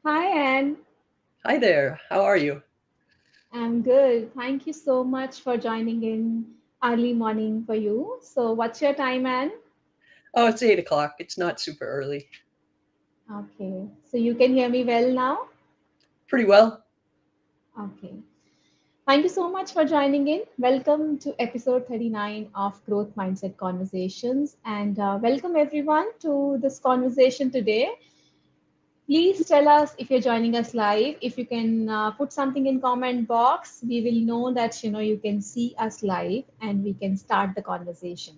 Hi, Anne. Hi there. How are you? I'm good. Thank you so much for joining in early morning for you. So, what's your time, Anne? Oh, it's 8 o'clock. It's not super early. Okay. So, you can hear me well now? Pretty well. Okay. Thank you so much for joining in. Welcome to episode 39 of Growth Mindset Conversations. And welcome everyone to this conversation today. Please tell us if you're joining us live. If you can put something in comment box, we will know that you can see us live and we can start the conversation.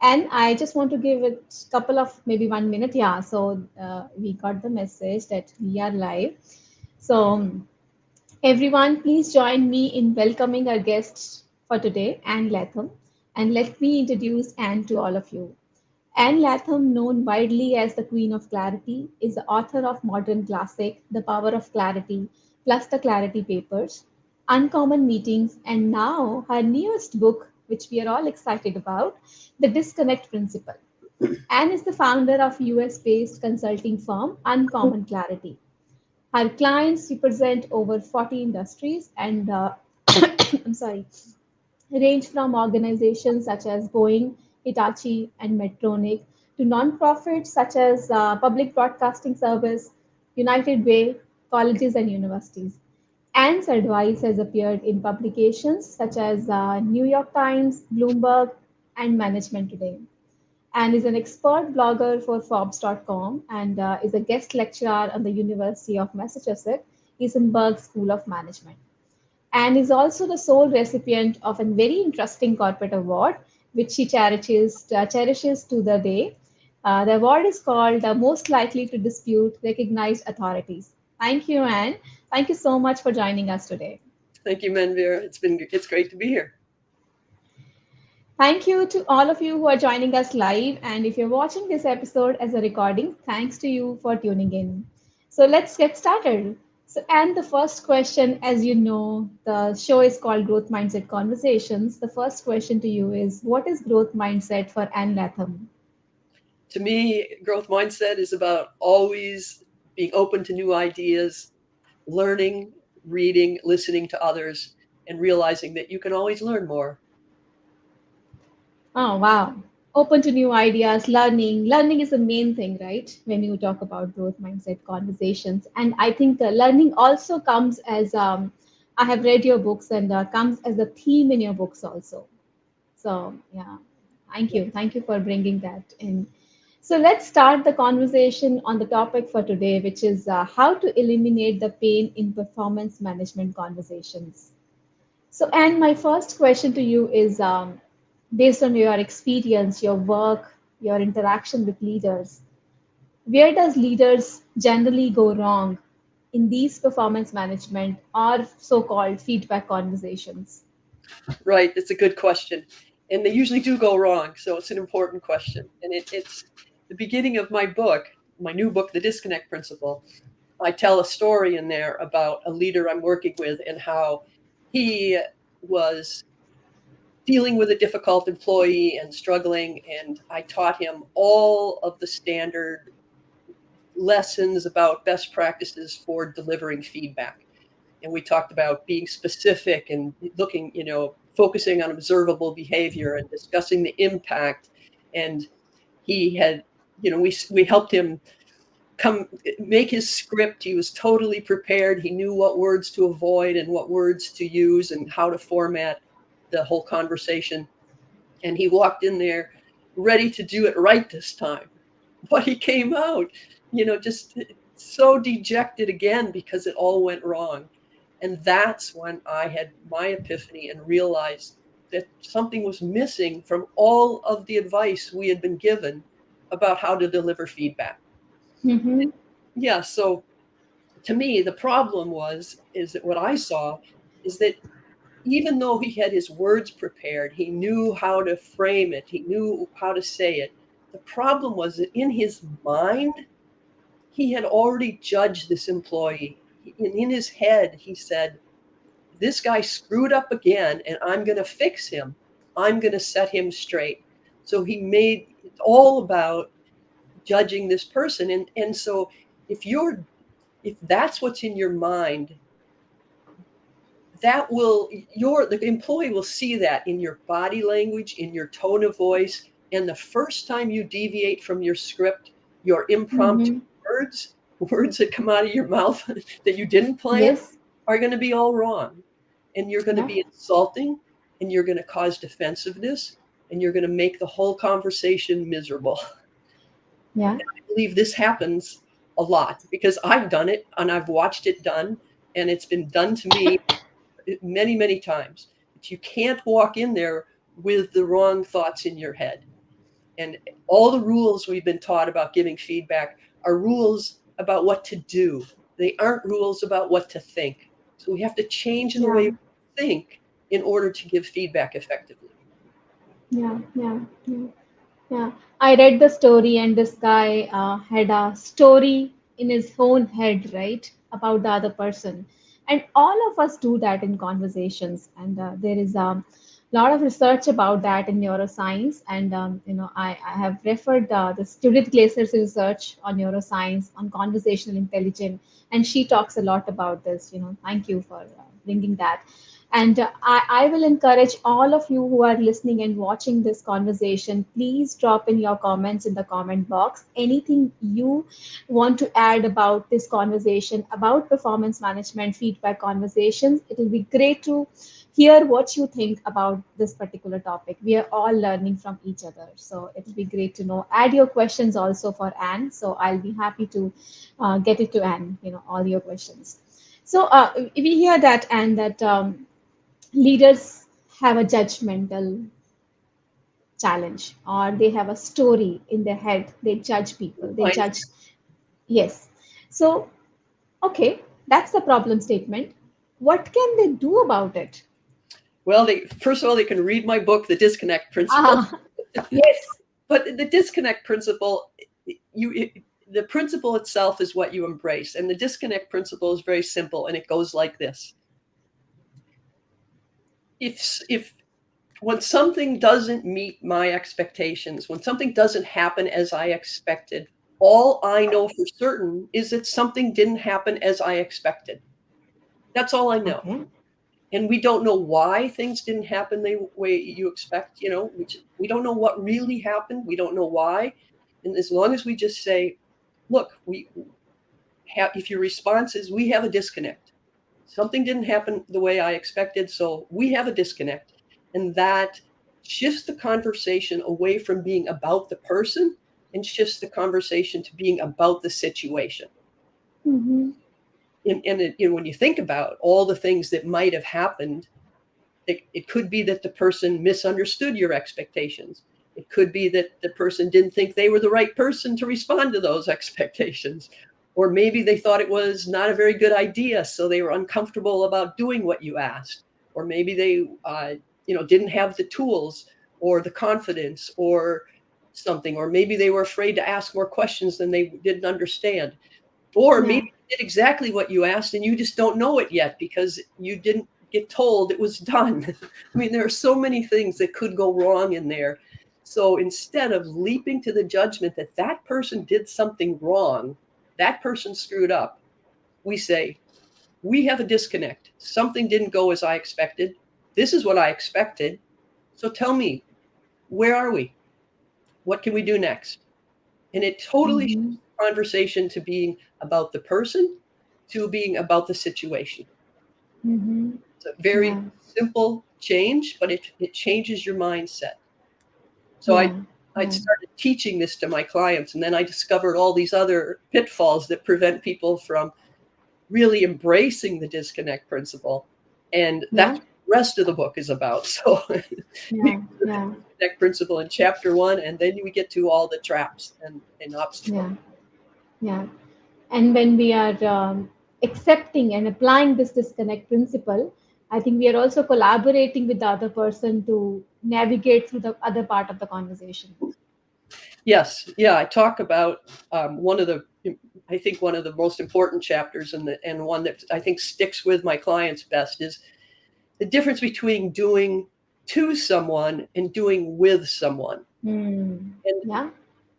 And I just want to give it a couple of maybe 1 minute. Yeah, so we got the message that we are live. So everyone, please join me in welcoming our guests for today, Anne Latham. And let me introduce Anne to all of you. Anne Latham, known widely as the Queen of Clarity, is the author of modern classic The Power of Clarity, plus the Clarity Papers, Uncommon Meetings, and now her newest book, which we are all excited about, The Disconnect Principle. Anne is the founder of US based consulting firm Uncommon Clarity. Her clients represent over 40 industries and I'm sorry, range from organizations such as Boeing, Hitachi, and Medtronic to nonprofits such as Public Broadcasting Service, United Way, colleges, and universities. Anne's advice has appeared in publications such as New York Times, Bloomberg, and Management Today. Anne is an expert blogger for Forbes.com and is a guest lecturer on the University of Massachusetts Isenberg School of Management, and is also the sole recipient of a very interesting corporate award, which she cherishes to the day. The award is called Most Likely to Dispute Recognized Authorities. Thank you, Anne. Thank you so much for joining us today. Thank you, Manvir. It's great to be here. Thank you to all of you who are joining us live. And if you're watching this episode as a recording, thanks to you for tuning in. So let's get started. So, and the first question, as you know, the show is called Growth Mindset Conversations. The first question to you is, what is growth mindset for Anne Latham? To me, growth mindset is about always being open to new ideas, learning, reading, listening to others, and realizing that you can always learn more. Oh, wow. Open to new ideas, learning. Learning is the main thing, right? When you talk about growth mindset conversations. And I think learning also comes as I have read your books and comes as a theme in your books also. So, yeah, thank you. Thank you for bringing that in. So, let's start the conversation on the topic for today, which is how to eliminate the pain in performance management conversations. So, and my first question to you is based on your experience, your work, your interaction with leaders, where does leaders generally go wrong in these performance management or so called feedback conversations? Right. It's a good question. And they usually do go wrong. So it's an important question. And it's the beginning of my book, my new book, The Disconnect Principle. I tell a story in there about a leader I'm working with and how he was dealing with a difficult employee and struggling. And I taught him all of the standard lessons about best practices for delivering feedback. And we talked about being specific and looking, focusing on observable behavior and discussing the impact. And he had, we helped him come make his script. He was totally prepared. He knew what words to avoid and what words to use and how to format the whole conversation. And he walked in there ready to do it right this time. But he came out, just so dejected again because it all went wrong. And that's when I had my epiphany and realized that something was missing from all of the advice we had been given about how to deliver feedback. Mm-hmm. Yeah, so to me, the problem is that what I saw is that even though he had his words prepared, he knew how to frame it, he knew how to say it. The problem was that in his mind, he had already judged this employee. In his head, he said, this guy screwed up again, and I'm going to fix him. I'm going to set him straight. So he made it all about judging this person. And so if you're if that's what's in your mind, the employee will see that in your body language, in your tone of voice. And the first time you deviate from your script, your impromptu Mm-hmm. words that come out of your mouth that you didn't plan Yes. are going to be all wrong. And you're going to Yeah. be insulting, and you're going to cause defensiveness, and you're going to make the whole conversation miserable. Yeah. I believe this happens a lot because I've done it and I've watched it done, and it's been done to me many, many times. But you can't walk in there with the wrong thoughts in your head. And all the rules we've been taught about giving feedback are rules about what to do. They aren't rules about what to think. So we have to change in the way Yeah. we think in order to give feedback effectively. Yeah. Yeah. Yeah. Yeah, I read the story, and this guy had a story in his own head, right, about the other person. And all of us do that in conversations. And there is a lot of research about that in neuroscience. And I have referred the Judith Glaser's research on neuroscience on conversational intelligence, and she talks a lot about this. Thank you for bringing that. And I will encourage all of you who are listening and watching this conversation, please drop in your comments in the comment box. Anything you want to add about this conversation, about performance management, feedback conversations, it will be great to hear what you think about this particular topic. We are all learning from each other. So it will be great to know. Add your questions also for Anne. So I'll be happy to get it to Anne, all your questions. So we hear that, and that leaders have a judgmental challenge, or they have a story in their head. They judge people, they Mindset. judge. Yes. So okay, that's the problem statement. What can they do about it? Well, first of all, they can read my book, The Disconnect Principle. Ah, yes. But the disconnect principle, the principle itself is what you embrace. And the disconnect principle is very simple, and it goes like this. If when something doesn't meet my expectations, when something doesn't happen as I expected, all I know for certain is that something didn't happen as I expected. That's all I know. Okay. And we don't know why things didn't happen the way you expect. We don't know what really happened. We don't know why. And as long as we just say, look, if your response is, we have a disconnect, something didn't happen the way I expected, so we have a disconnect. And that shifts the conversation away from being about the person and shifts the conversation to being about the situation. Mm-hmm. And when you think about all the things that might have happened, it could be that the person misunderstood your expectations. It could be that the person didn't think they were the right person to respond to those expectations. Or maybe they thought it was not a very good idea, so they were uncomfortable about doing what you asked. Or maybe they didn't have the tools or the confidence or something. Or maybe they were afraid to ask more questions than they didn't understand. Or Yeah. maybe you did exactly what you asked and you just don't know it yet because you didn't get told it was done. I mean, there are so many things that could go wrong in there. So instead of leaping to the judgment that that person did something wrong, that person screwed up, we say, we have a disconnect. Something didn't go as I expected. This is what I expected. So tell me, where are we? What can we do next? And it totally Mm-hmm. shifts the conversation to being about the person to being about the situation. Mm-hmm. It's a very Yeah. simple change, but it changes your mindset. So Yeah. I'd Yeah. started teaching this to my clients, and then I discovered all these other pitfalls that prevent people from really embracing the disconnect principle. And that's Yeah. what the rest of the book is about. So we Yeah. go to Yeah. the disconnect principle in chapter 1, and then we get to all the traps and obstacles. Yeah. Yeah. And when we are accepting and applying this disconnect principle, I think we are also collaborating with the other person to navigate through the other part of the conversation. Yes, yeah, I talk about I think one of the most important chapters, and one that I think sticks with my clients best, is the difference between doing to someone and doing with someone. Hmm. And Yeah.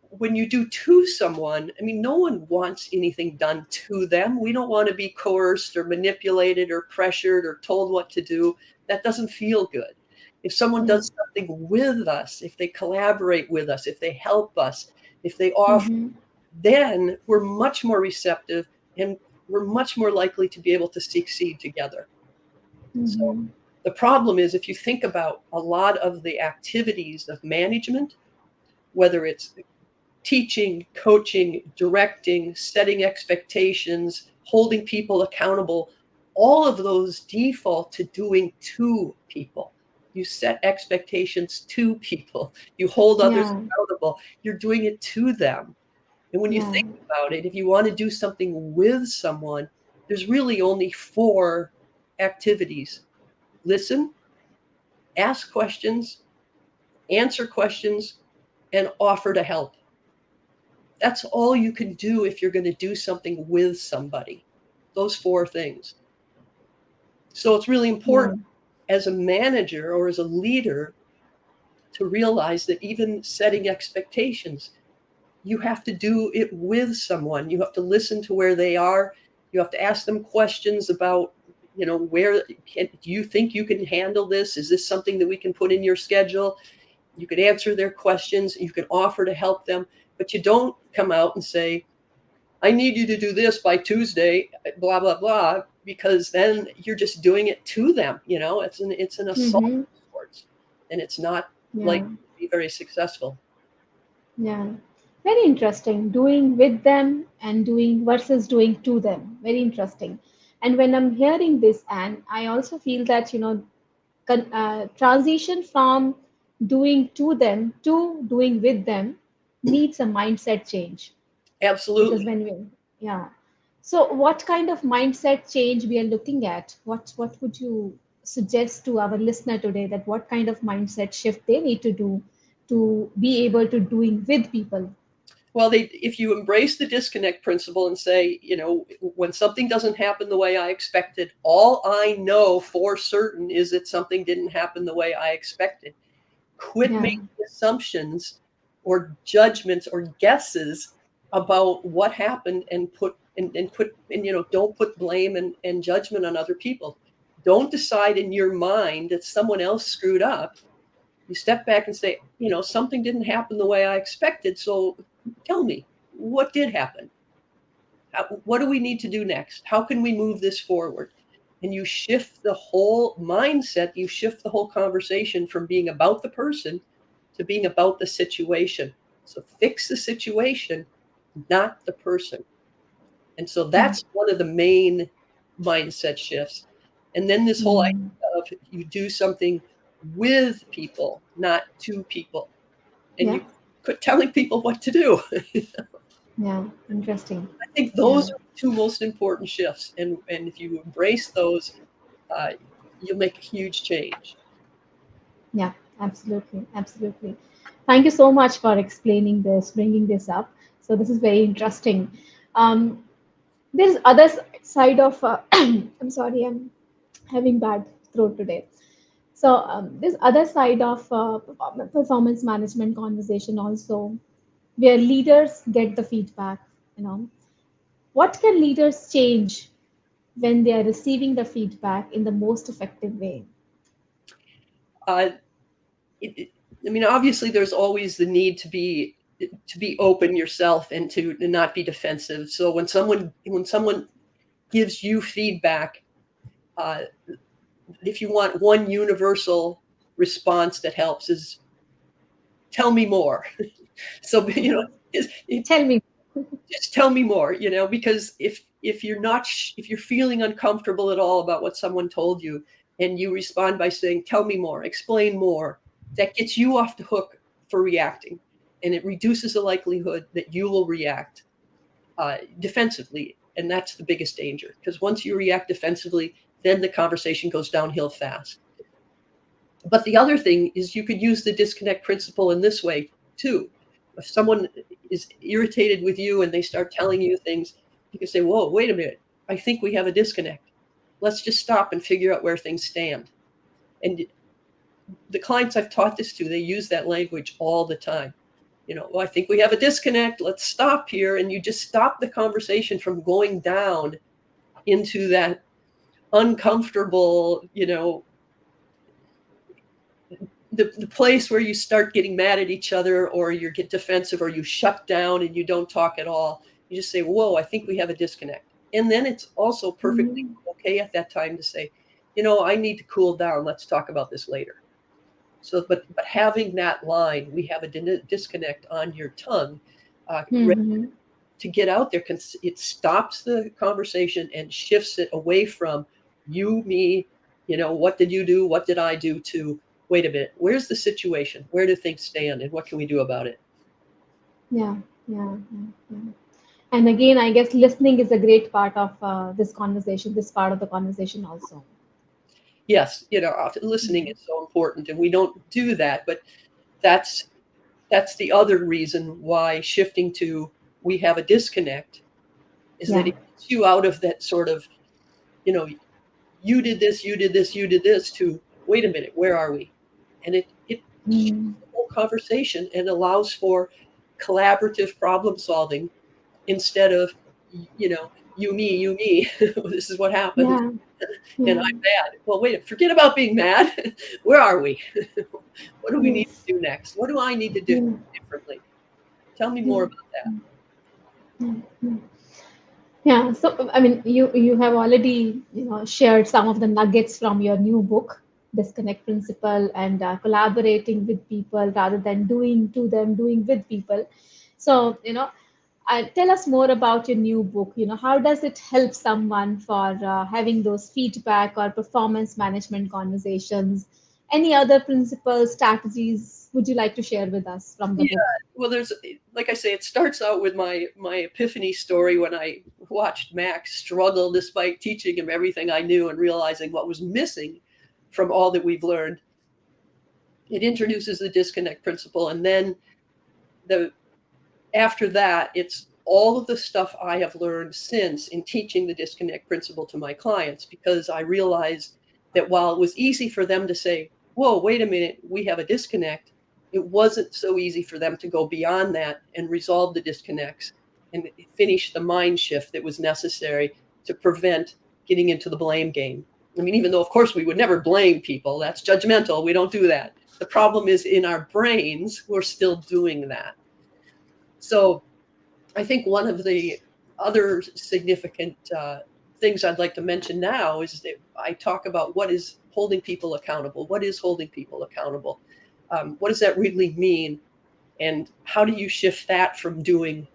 when you do to someone, I mean, no one wants anything done to them. We don't want to be coerced or manipulated or pressured or told what to do. That doesn't feel good. If someone Yeah. does something with us, if they collaborate with us, if they help us, if they offer, Mm-hmm. then we're much more receptive and we're much more likely to be able to succeed together. So Mm-hmm. the problem is, if you think about a lot of the activities of management, whether it's teaching, coaching, directing, setting expectations, holding people accountable, all of those default to doing to people. You set expectations to people. You hold others Yeah. accountable. You're doing it to them. And when you Yeah. think about it, if you want to do something with someone, there's really only 4 activities: listen, ask questions, answer questions, and offer to help. That's all you can do if you're going to do something with somebody. Those 4 things. So it's really Yeah. important as a manager or as a leader to realize that even setting expectations, you have to do it with someone. You have to listen to where they are. You have to ask them questions about, where do you think you can handle this? Is this something that we can put in your schedule? You could answer their questions. You can offer to help them, but you don't come out and say, I need you to do this by Tuesday, blah, blah, blah, because then you're just doing it to them. It's an assault Mm-hmm. of sorts, and it's not Yeah. like be very successful. Yeah. Very interesting. Doing with them and doing versus doing to them. Very interesting. And when I'm hearing this, Anne, I also feel that, transition from doing to them to doing with them needs a mindset change. Because Absolutely. when we, yeah. So what kind of mindset change we are looking at? What would you suggest to our listener today, that what kind of mindset shift they need to do to be able to doing with people? Well, if you embrace the disconnect principle and say, when something doesn't happen the way I expected, all I know for certain is that something didn't happen the way I expected. Quit Yeah. making assumptions or judgments or guesses about what happened, and don't put blame and judgment on other people. Don't decide in your mind that someone else screwed up. You step back and say, something didn't happen the way I expected. So tell me, what did happen? What do we need to do next? How can we move this forward? And you shift the whole mindset, you shift the whole conversation from being about the person to being about the situation. So fix the situation, not the person. And so Hmm. that's one of the main mindset shifts. And then this whole Hmm. idea of you do something with people, not to people. And Yeah. you quit telling people what to do. Yeah. Interesting. I think Yeah. those are the 2 most important shifts. And if you embrace those, uh, you'll make a huge change. Yeah. Absolutely. Absolutely. Thank you so much for explaining this, bringing this up. So this is very interesting. Um, there's other side of I'm sorry, I'm having bad throat today. So this other side of performance management conversation also, where leaders get the feedback. You know, what can leaders change when they are receiving the feedback in the most effective way? Uh, it, it, I mean, obviously, there's always the need to be open yourself and to not be defensive. So when someone gives you feedback, uh, if you want one universal response that helps, is tell me more. So Tell me. just tell me more, because if if you're feeling uncomfortable at all about what someone told you, and you respond by saying tell me more, explain more, that gets you off the hook for reacting, and it reduces the likelihood that you will react defensively. And that's the biggest danger, because once you react defensively, then the conversation goes downhill fast. But the other thing is, you could use the disconnect principle in this way too. If someone is irritated with you and they start telling you things, you can say, whoa, wait a minute. I think we have a disconnect. Let's just stop and figure out where things stand. And the clients I've taught this to, they use that language all the time. Well, I think we have a disconnect. Let's stop here. And you just stop the conversation from going down into that uncomfortable, the place where you start getting mad at each other, or you get defensive, or you shut down and you don't talk at all. You just say, whoa, I think we have a disconnect. And then it's also perfectly Mhm. okay at that time to say, I need to cool down. Let's talk about this later. So, but having that line, we have a disconnect on your tongue, ready Mhm. to get out there, it stops the conversation and shifts it away from you, me, what did you do? What did I do? To wait a minute, where's the situation? Where do things stand? And what can we do about it? Yeah, yeah, yeah, yeah. And again, I guess listening is a great part of this conversation, this part of the conversation also. Yes, listening is so important, and we don't do that, but that's that's the other reason why shifting to we have a disconnect is that Yeah. it gets you out of that sort of, you know, you did this, you did this, you did this, to wait a minute, where are we? And it shifts Mm. the whole conversation and allows for collaborative problem solving instead of, you know, you, me, this is what happens, Yeah, and yeah, I'm mad. Well, wait, forget about being mad. Where are we? What do we need yes, to do next? What do I need to do yeah, differently? Tell me more yeah, about that. yeah, yeah. Yeah, so I mean, you have already shared some of the nuggets from your new book, Disconnect Principle, and collaborating with people rather than doing to them, doing with people. So tell us more about your new book. How does it help someone for having those feedback or performance management conversations? Any other principles, strategies would you like to share with us from the Yeah, book? well, there's, like I say, it starts out with my epiphany story when I watched Max struggle despite teaching him everything I knew and realizing what was missing from all that we've learned. It introduces the disconnect principle, and then the after that, it's all of the stuff I have learned since in teaching the disconnect principle to my clients, because I realized that while it was easy for them to say, whoa, wait a minute, we have a disconnect, it wasn't so easy for them to go beyond that and resolve the disconnects and finish the mind shift that was necessary to prevent getting into the blame game. I mean, even though, of course, we would never blame people, that's judgmental, we don't do that. The problem is in our brains, we're still doing that. So I think one of the other significant things I'd like to mention now is that I talk about what is holding people accountable. What is holding people accountable? What does that really mean? And how do you shift that from doing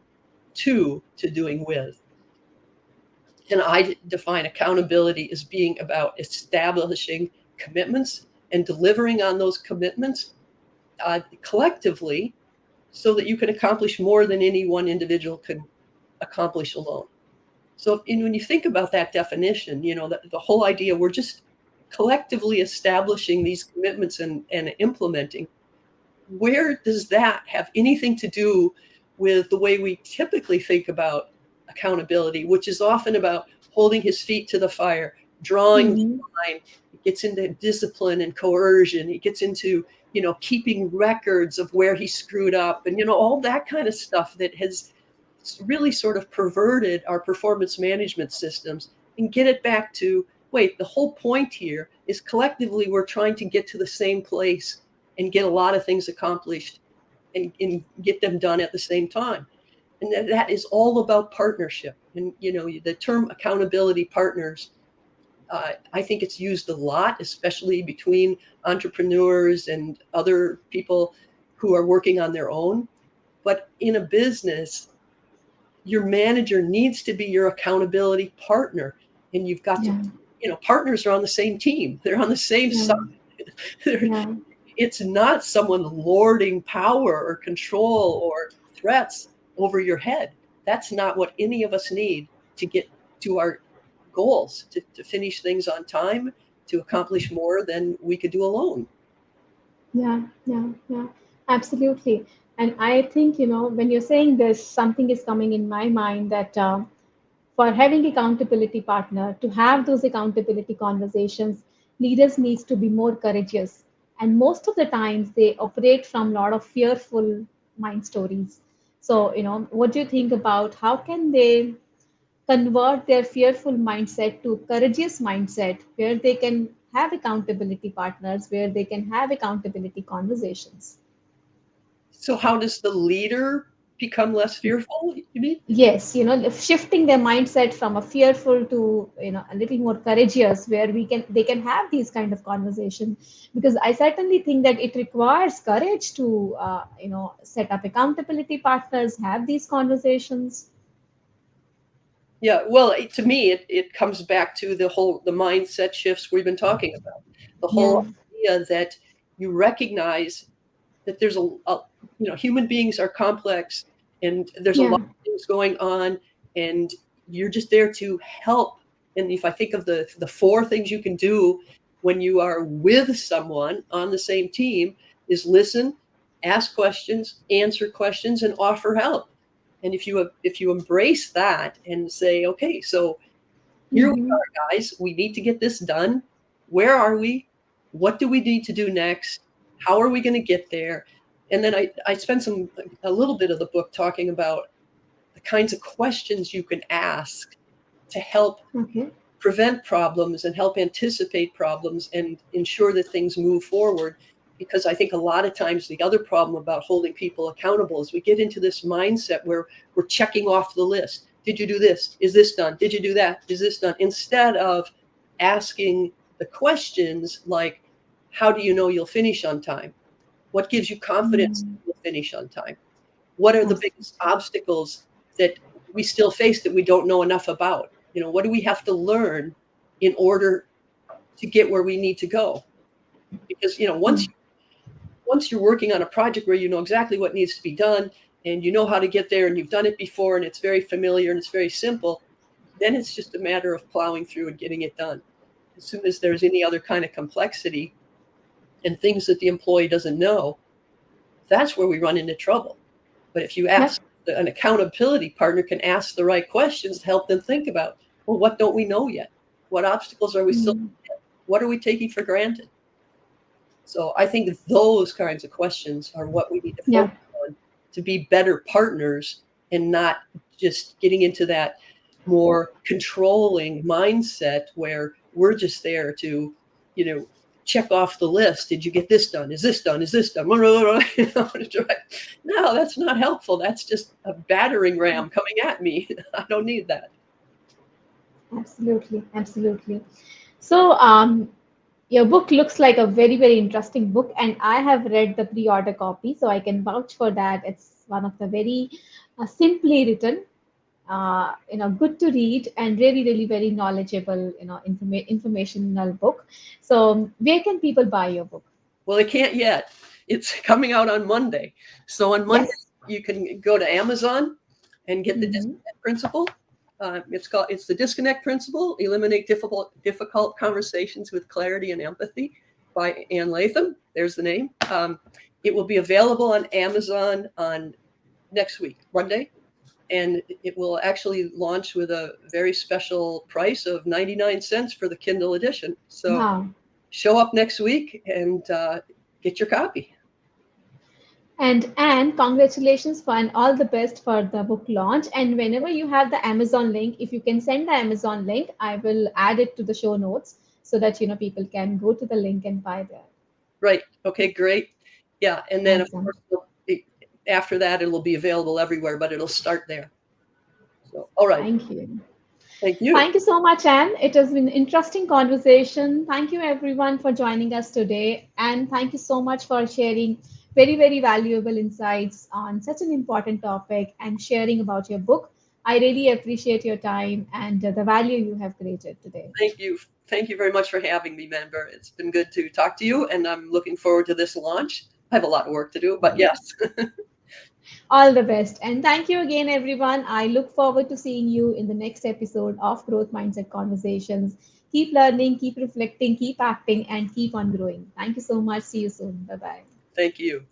to doing with? And I define accountability as being about establishing commitments and delivering on those commitments collectively so that you can accomplish more than any one individual can accomplish alone. So when you think about that definition, the whole idea, we're just collectively establishing these commitments and implementing. Where does that have anything to do with the way we typically think about accountability, which is often about holding his feet to the fire, drawing the Mm-hmm. line? It gets into discipline and coercion. It gets into, keeping records of where he screwed up and, all that kind of stuff that has really sort of perverted our performance management systems and get it back to, wait, the whole point here is collectively we're trying to get to the same place and get a lot of things accomplished and get them done at the same time. And that is all about partnership. And, the term accountability partners, I think it's used a lot, especially between entrepreneurs and other people who are working on their own. But in a business, your manager needs to be your accountability partner. And you've got to, Yeah, partners are on the same team. They're on the same side. yeah, yeah, It's not someone lording power or control or threats over your head. That's not what any of us need to get to our goals, to finish things on time, to accomplish more than we could do alone. yeah, yeah, yeah, absolutely. And I think, when you're saying this, something is coming in my mind that for having accountability partner, to have those accountability conversations, leaders needs to be more courageous. And most of the times they operate from a lot of fearful mind stories. So, what do you think about how can they convert their fearful mindset to courageous mindset where they can have accountability partners, where they can have accountability conversations? So how does the leader become less fearful, you mean? Yes, shifting their mindset from a fearful to a little more courageous, where they can have these kind of conversation, because I certainly think that it requires courage to set up accountability partners, have these conversations. Yeah, well, to me, it comes back to the mindset shifts we've been talking about. The Yeah, whole idea that you recognize that there's human beings are complex and there's a yeah, lot of things going on, and you're just there to help. And if I think of the four things you can do when you are with someone on the same team is listen, ask questions, answer questions, and offer help. And if you embrace that and say, okay, so here we hmm, are, guys, we need to get this done. Where are we? What do we need to do next? How are we going to get there? And then I spent a little bit of the book talking about the kinds of questions you can ask to help okay, prevent problems and help anticipate problems and ensure that things move forward. Because I think a lot of times the other problem about holding people accountable is we get into this mindset where we're checking off the list. Did you do this? Is this done? Did you do that? Is this done? Instead of asking the questions like, how do you know you'll finish on time? What gives you confidence mm, you'll finish on time? What are the biggest absolutely. obstacles that we still face that we don't know enough about? What do we have to learn in order to get where we need to go? Because Mm, once you're working on a project where you know exactly what needs to be done and you know how to get there and you've done it before and it's very familiar and it's very simple, then it's just a matter of plowing through and getting it done. As soon as there's any other kind of complexity and things that the employee doesn't know, that's where we run into trouble. But if you yep. ask an accountability partner can ask the right questions to help them think about, well, what don't we know yet? What obstacles are we still, Mm, what are we taking for granted? So I think those kinds of questions are what we need to yeah. focus on to be better partners and not just getting into that more controlling mindset where we're just there to, you know, check off the list. Did you get this done? Is this done? Is this done? No, that's not helpful. That's just a battering ram coming at me. I don't need that. Absolutely, absolutely. So, your book looks like a very, very interesting book, and I have read the pre-order copy, so I can vouch for that. It's one of the very simply written, good to read, and really, really very knowledgeable, informational book. So, where can people buy your book? Well, they can't yet. It's coming out on Monday. So on Monday, Yes. you can go to Amazon and get the Mm-hmm. disconnect principle. It's the disconnect principle. Eliminate difficult conversations with clarity and empathy by Ann Latham. There's the name. It will be available on Amazon on next week, Monday, and it will actually launch with a very special price of 99 cents for the Kindle edition. So Wow. show up next week and get your copy. And congratulations for and all the best for the book launch. And whenever you have the Amazon link, if you can send the Amazon link, I will add it to the show notes so that people can go to the link and buy there. Right. Okay, great. Yeah. And then, of Awesome. course, after that, it'll be available everywhere, but it'll start there. So, all right. Thank you. Thank you. Thank you so much, Anne. It has been an interesting conversation. Thank you, everyone, for joining us today. And thank you so much for sharing very, very valuable insights on such an important topic and sharing about your book. I really appreciate your time and the value you have created today. Thank you. Thank you very much for having me, member. It's been good to talk to you, and I'm looking forward to this launch. I have a lot of work to do, but Great. yes. All the best. And thank you again, everyone. I look forward to seeing you in the next episode of Growth Mindset Conversations. Keep learning, keep reflecting, keep acting, and keep on growing. Thank you so much. See you soon. Bye bye. Thank you.